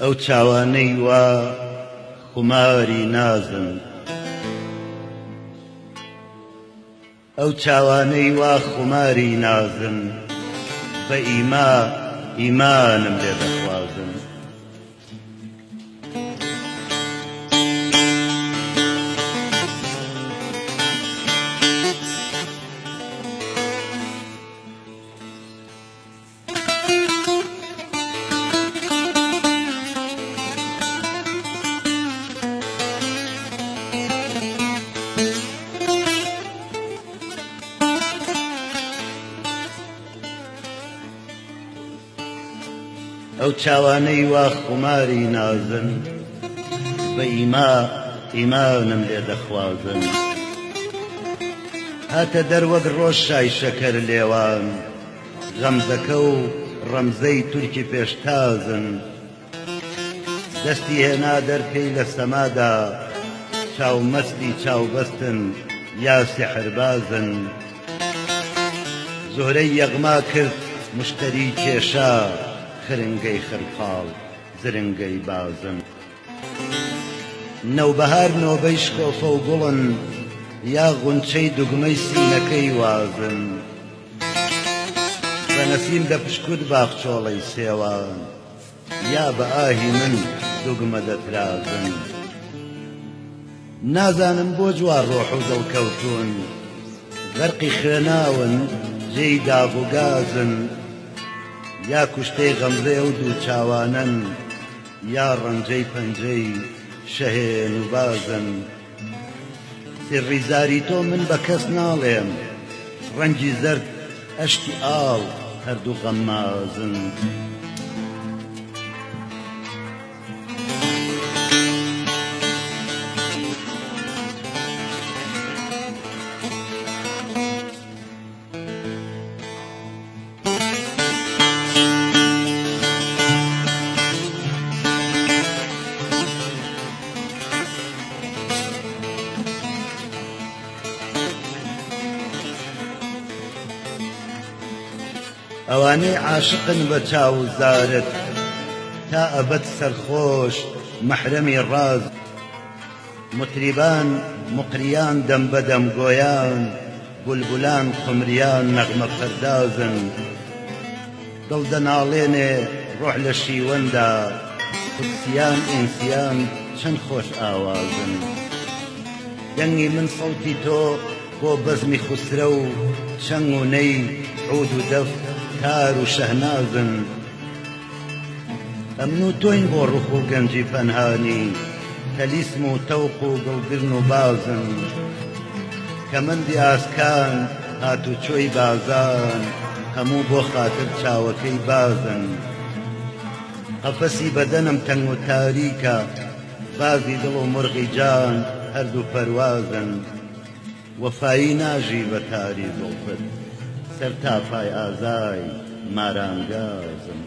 ئەو چاوانەی وا خوماری نازن، ئەو چاوانەی وا خوماری نازن، بە ئیمانم لێ دەخوازن. ئەو چاوانەی وا خوماری نازن، بە ئیمانم لێ دەخوازن. هاتە دەروەک ڕۆژ شای شەکەر لێوان، غەمزەکە و ڕەمزەی تورکی پێشتازن. دەستی هێنا دەرپێی لە سەمادا، چاومەستی چاوبەستن یا سیحربازن. زۆرەی یەغما کرد مشتەری کێشا، خرنگەی خرپاڵ زرنگەی بازن. نەوبەهار نۆبەی شکۆفە و گوڵن، یا غونچەی دوگمەی سینەکەی وازن. بە نەسیم دە پشکوت باخچۆڵەی سێوان، یا بە ئاهی من دوگمە دەترازن. نازانم بۆ جوار ڕۆح و دڵکەوتون، غەرقی خوێناون جێی داغ و گازن. یا کوشتەی غەمزەی ئەو دوو چاوانن، یا ڕەنجەی پەنجەی شەهێن و بازن. سری زاری تۆ من بە کەس ناڵێم، ڕەنگی زەرد ئەشتی ئاڵ هەردوو غەمازن. ئەوانەی عاشقن بە چاوزارت، تا ئەبەد سەرخۆش مەحرەمی ڕاز. مطریبان مقریان دەم بەدەم گۆیان، بولبولان قمریان نەغمە پەردازن. دڵ دەناڵێنێ ڕۆح لە شیوەندا، قودسیان ئینسیان چەند خۆش ئاوازن. دەنگی من سەوتی تۆ بۆ بەزمی خوسرە و چەنگ و نەی عود و دەف تار و شەهنازن. ئەمن و تۆین بۆ ڕوخ و گەنجی پەنهانی، تەلیسم و تەوق و گڵگرن و بازن. کەمەندی ئاسکان هاتوچۆی بازان، هەموو بۆ خاتر چاوەکەی بازن. قەفەسی بەدەنم تەنگ و تاریکە، بازی دڵ و مرغی جان هەردوو پەروازن. وەفایی ناژی بە تاری زوڵفت، سەر تاپای ئازای مارانگازن.